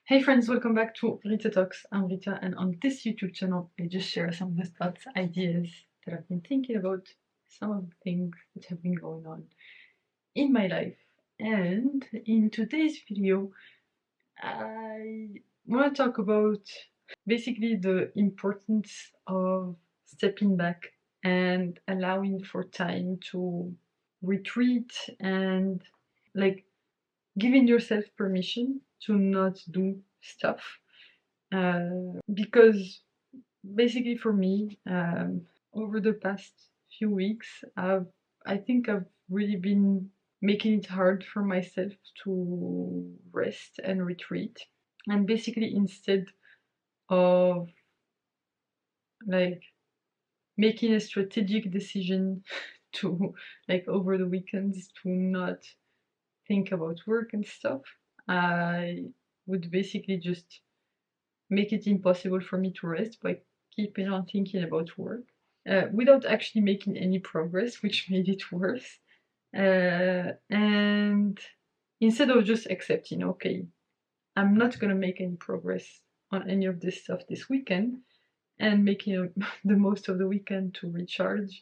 Hey friends, welcome back to Rita Talks. I'm Rita, and on this YouTube channel, I just share some of the thoughts, ideas that I've been thinking about, some of the things that have been going on in my life. And in today's video, I want to talk about basically the importance of stepping back and allowing for time to retreat and like giving yourself permission to not do stuff. Because basically for me, over the past few weeks, I think I've really been making it hard for myself to rest and retreat. And basically, instead of like making a strategic decision to like over the weekends to not think about work and stuff, I would basically just make it impossible for me to rest by keeping on thinking about work without actually making any progress, which made it worse. And instead of just accepting, okay, I'm not gonna make any progress on any of this stuff this weekend, and making the most of the weekend to recharge,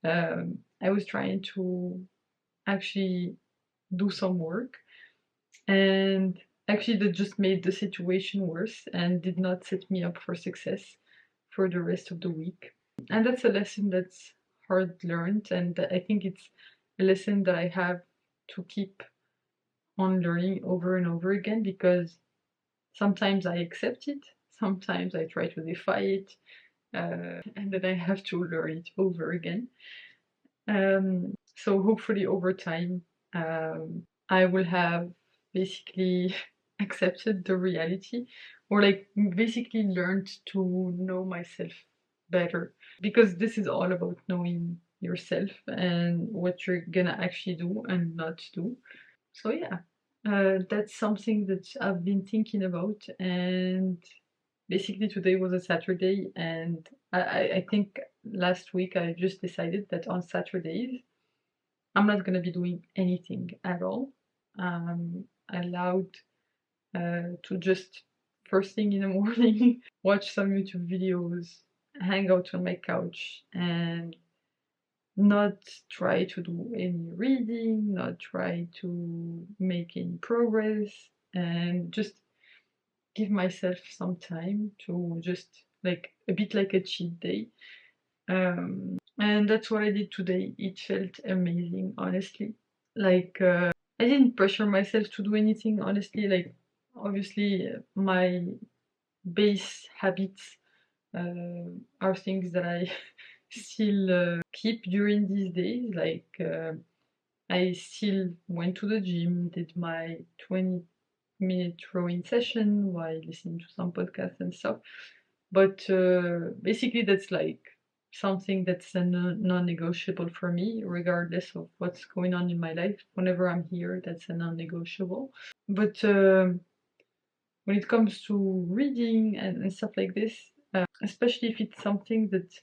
I was trying to actually do some work, and actually that just made the situation worse and did not set me up for success for the rest of the week. And that's a lesson that's hard learned, and I think it's a lesson that I have to keep on learning over and over again, because sometimes I accept it, sometimes I try to defy it, and then I have to learn it over again. So hopefully over time, I will have basically accepted the reality, or like basically learned to know myself better, because this is all about knowing yourself and what you're gonna actually do and not do. So yeah, that's something that I've been thinking about, and basically today was a Saturday, and I think last week I just decided that on Saturdays I'm not gonna be doing anything at all. Allowed to just first thing in the morning watch some YouTube videos, hang out on my couch, and not try to do any reading, not try to make any progress, and just give myself some time to just like a bit like a cheat day. And that's what I did today. It felt amazing, honestly. Like, I didn't pressure myself to do anything, honestly. Like, obviously, my base habits are things that I still keep during these days. Like, I still went to the gym, did my 20-minute rowing session while listening to some podcasts and stuff. But basically, that's like something that's a non-negotiable for me, regardless of what's going on in my life. Whenever I'm here, that's a non-negotiable. But when it comes to reading and stuff like this, especially if it's something that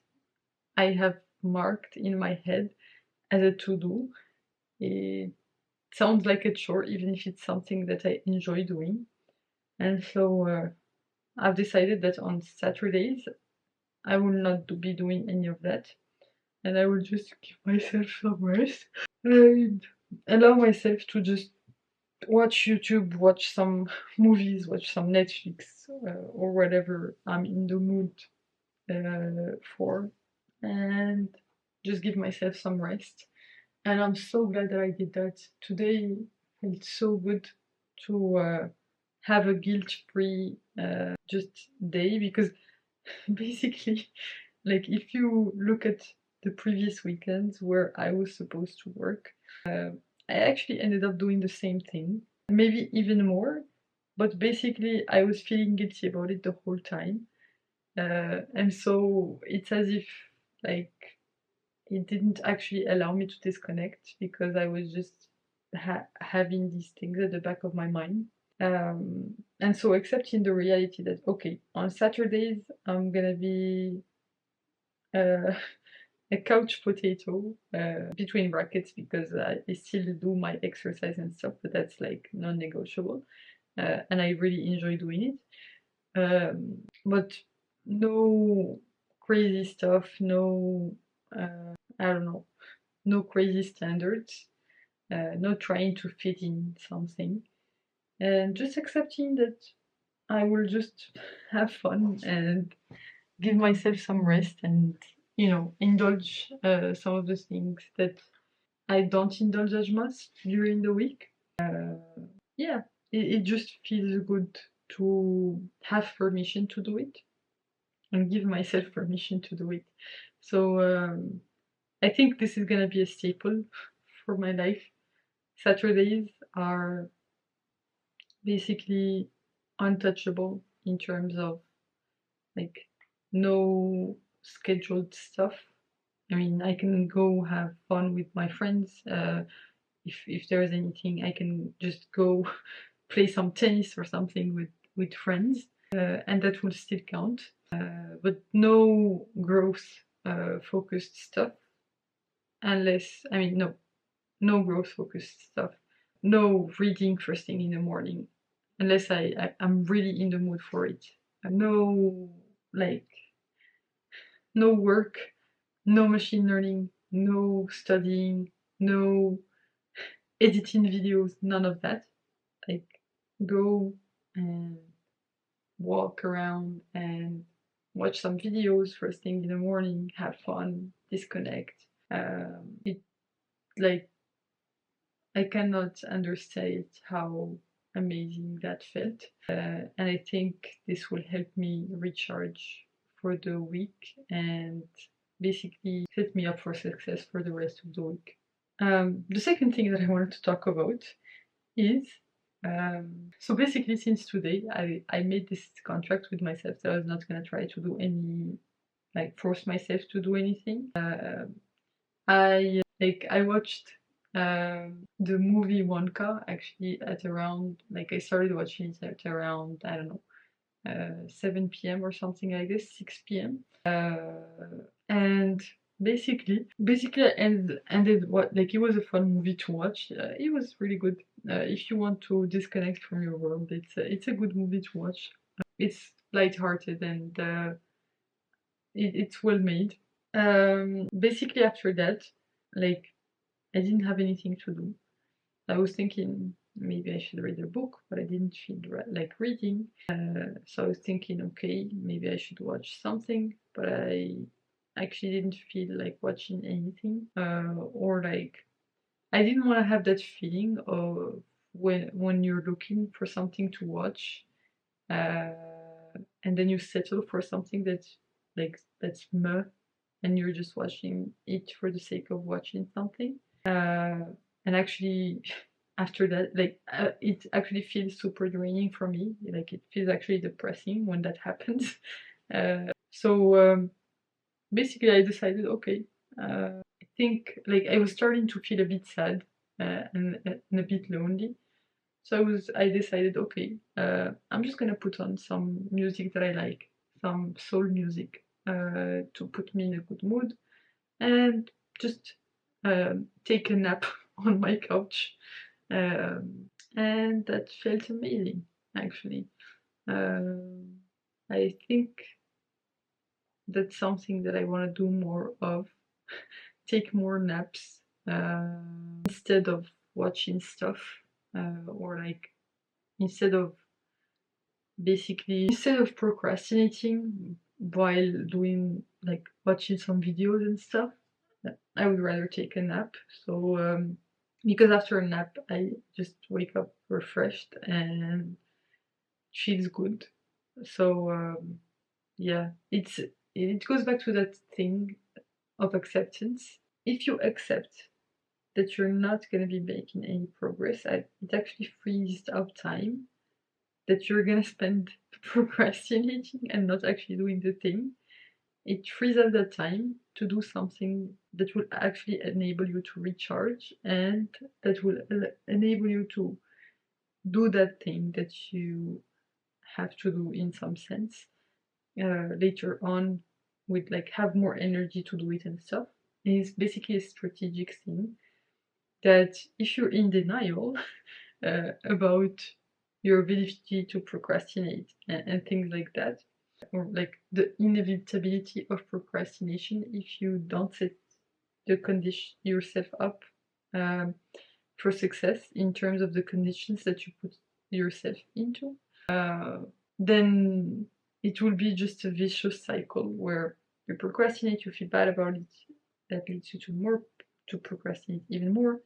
I have marked in my head as a to-do, it sounds like a chore, even if it's something that I enjoy doing. And so I've decided that on Saturdays I will not be doing any of that, and I will just give myself some rest and allow myself to just watch YouTube, watch some movies, watch some Netflix, or whatever I'm in the mood for, and just give myself some rest. And I'm so glad that I did that today. Felt so good to have a guilt-free just day, because basically, like if you look at the previous weekends where I was supposed to work, I actually ended up doing the same thing, maybe even more, but basically I was feeling guilty about it the whole time. And so it's as if like it didn't actually allow me to disconnect, because I was just having these things at the back of my mind. And so accepting the reality that, okay, on Saturdays I'm gonna be uh, a couch potato, between brackets, because I still do my exercise and stuff, but that's like non-negotiable. and I really enjoy doing it. But no crazy stuff, no, I don't know, no crazy standards, not trying to fit in something, and just accepting that I will just have fun and give myself some rest and, indulge some of the things that I don't indulge as much during the week. Yeah, it just feels good to have permission to do it and give myself permission to do it. So I think this is gonna be a staple for my life. Saturdays are basically untouchable in terms of like no scheduled stuff. I mean, I can go have fun with my friends. If there's anything, I can just go play some tennis or something with friends, and that will still count. But no growth focused stuff, unless I mean no growth focused stuff. No reading first thing in the morning, unless I'm really in the mood for it. No like no work, no machine learning, no studying, no editing videos, none of that. Like go and walk around and watch some videos first thing in the morning, have fun, disconnect. It like I cannot understate how amazing that felt, and I think this will help me recharge for the week and basically set me up for success for the rest of the week. The second thing that I wanted to talk about is so basically since today I made this contract with myself that I was not gonna try to do any like force myself to do anything. I watched the movie Wonka actually at around like I started watching it at around I don't know 7 p.m. or something like this, 6 p.m. And basically I ended what like it was a fun movie to watch. It was really good. If you want to disconnect from your world, it's a good movie to watch. It's lighthearted and it's well made. Basically after that, like I didn't have anything to do. I was thinking maybe I should read a book, but I didn't feel like reading. So I was thinking, okay, maybe I should watch something, but I actually didn't feel like watching anything. Or like I didn't want to have that feeling of when you're looking for something to watch, uh, and then you settle for something that's meh, and you're just watching it for the sake of watching something. And actually, after that, like it actually feels super draining for me. Like it feels actually depressing when that happens. So basically, I decided, okay, I think like I was starting to feel a bit sad and a bit lonely. So I decided, okay, I'm just gonna put on some music that I like, some soul music, to put me in a good mood, and just take a nap on my couch. And that felt amazing, actually. I think that's something that I want to do more of. Take more naps instead of watching stuff, or like instead of procrastinating while doing like watching some videos and stuff. I would rather take a nap. So because after a nap I just wake up refreshed and feels good. So yeah, it goes back to that thing of acceptance. If you accept that you're not going to be making any progress, it actually frees up time that you're going to spend procrastinating and not actually doing the thing. It frees up that time to do something that will actually enable you to recharge and that will enable you to do that thing that you have to do in some sense later on with like have more energy to do it and stuff. And it's basically a strategic thing that if you're in denial about your ability to procrastinate and things like that, or like the inevitability of procrastination if you don't set the condition yourself up um, for success in terms of the conditions that you put yourself into, then it will be just a vicious cycle where you procrastinate, you feel bad about it, that leads you to procrastinate even more.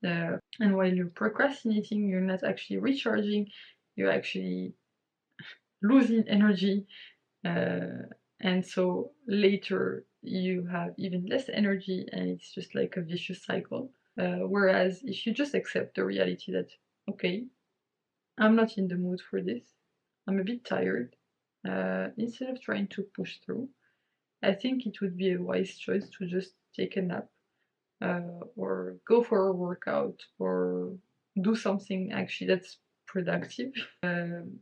And while you're procrastinating, you're not actually recharging, you're actually losing energy. And so later you have even less energy, and it's just like a vicious cycle. Whereas if you just accept the reality that, okay, I'm not in the mood for this, I'm a bit tired, instead of trying to push through, I think it would be a wise choice to just take a nap, or go for a workout, or do something actually that's productive, and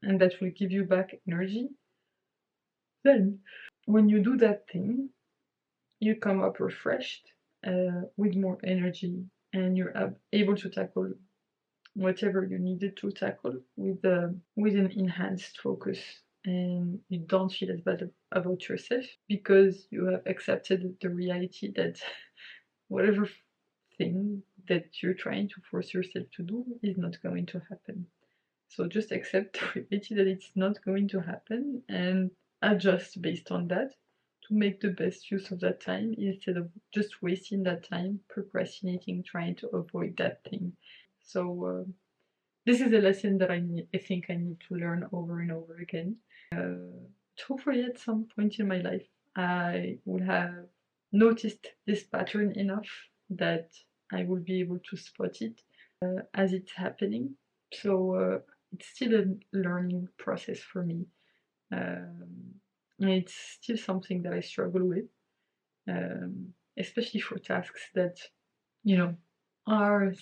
that will give you back energy. Then, when you do that thing, you come up refreshed, with more energy, and you're able to tackle whatever you needed to tackle with an enhanced focus, and you don't feel as bad about yourself because you have accepted the reality that whatever thing that you're trying to force yourself to do is not going to happen. So just accept the reality that it's not going to happen and adjust based on that to make the best use of that time instead of just wasting that time procrastinating, trying to avoid that thing. So this is a lesson that I think I need to learn over and over again. Hopefully at some point in my life I will have noticed this pattern enough that I will be able to spot it as it's happening. So it's still a learning process for me. And it's still something that I struggle with, especially for tasks that, you know, are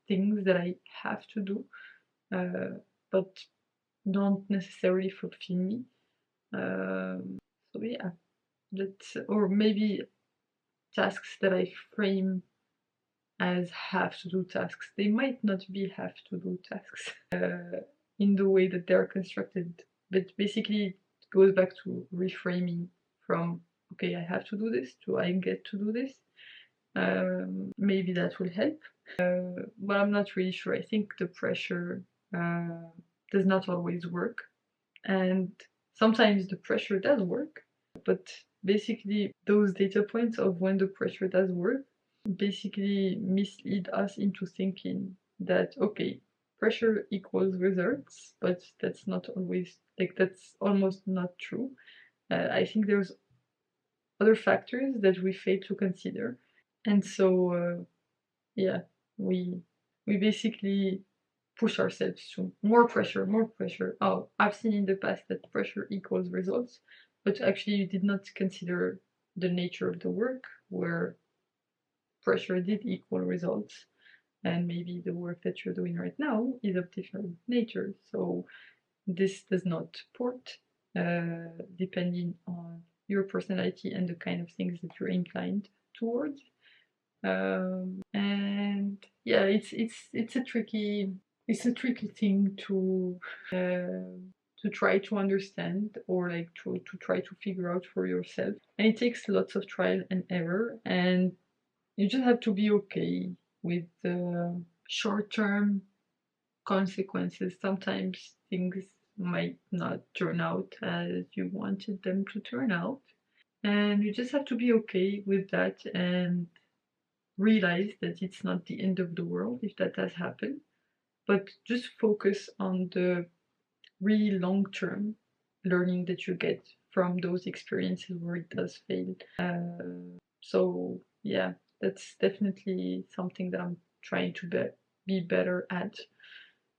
things that I have to do, but don't necessarily fulfill me. So yeah, that's, or maybe tasks that I frame as have to do tasks. They might not be have to do tasks in the way that they're constructed, but basically it goes back to reframing from, okay, I have to do this, to I get to do this. Maybe that will help, but I'm not really sure. I think the pressure does not always work, and sometimes the pressure does work, but basically those data points of when the pressure does work basically mislead us into thinking that, okay, pressure equals results, but that's not always, like, that's almost not true. I think there's other factors that we fail to consider, and so yeah, we we basically push ourselves to more pressure, more pressure. Oh, I've seen in the past that pressure equals results, but actually you did not consider the nature of the work where pressure did equal results, and maybe the work that you're doing right now is of different nature. So this does not support, depending on your personality and the kind of things that you're inclined towards. And yeah, it's a tricky thing to try to understand, or like to try to figure out for yourself. And it takes lots of trial and error, and you just have to be okay with the short-term consequences. Sometimes things might not turn out as you wanted them to turn out, and you just have to be okay with that and realize that it's not the end of the world if that has happened, but just focus on the really long-term learning that you get from those experiences where it does fail. So yeah, that's definitely something that I'm trying to be better at.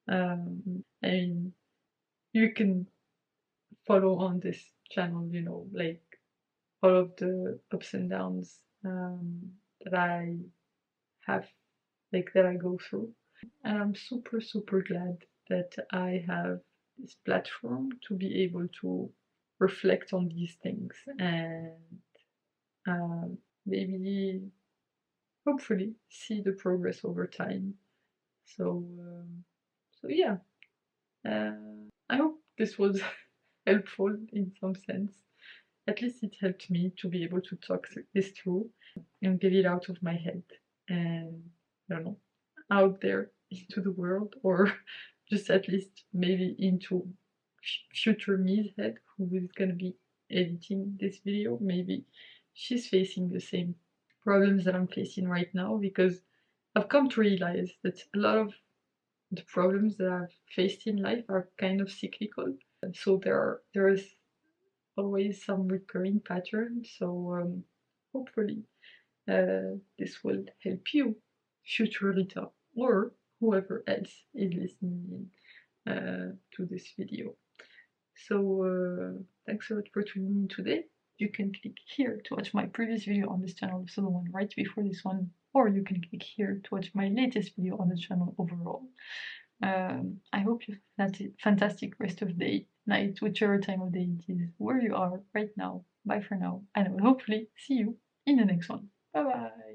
And you can follow on this channel, like all of the ups and downs that I have, like that I go through. And I'm super, super glad that I have this platform to be able to reflect on these things and maybe, hopefully, see the progress over time. So, so yeah, I hope this was helpful in some sense. At least it helped me to be able to talk this through and get it out of my head and, I don't know, out there into the world, or just at least maybe into future me's head, who is gonna be editing this video. Maybe she's facing the same problems that I'm facing right now, because I've come to realize that a lot of the problems that I've faced in life are kind of cyclical. And so there is always some recurring pattern. So hopefully this will help you, future Rita, or whoever else is listening in to this video. So thanks a lot for tuning in today. You can click here to watch my previous video on this channel, so the one right before this one, or you can click here to watch my latest video on the channel overall. I hope you have a fantastic rest of day, night, whichever time of day it is, where you are right now. Bye for now, and I will hopefully see you in the next one. Bye bye!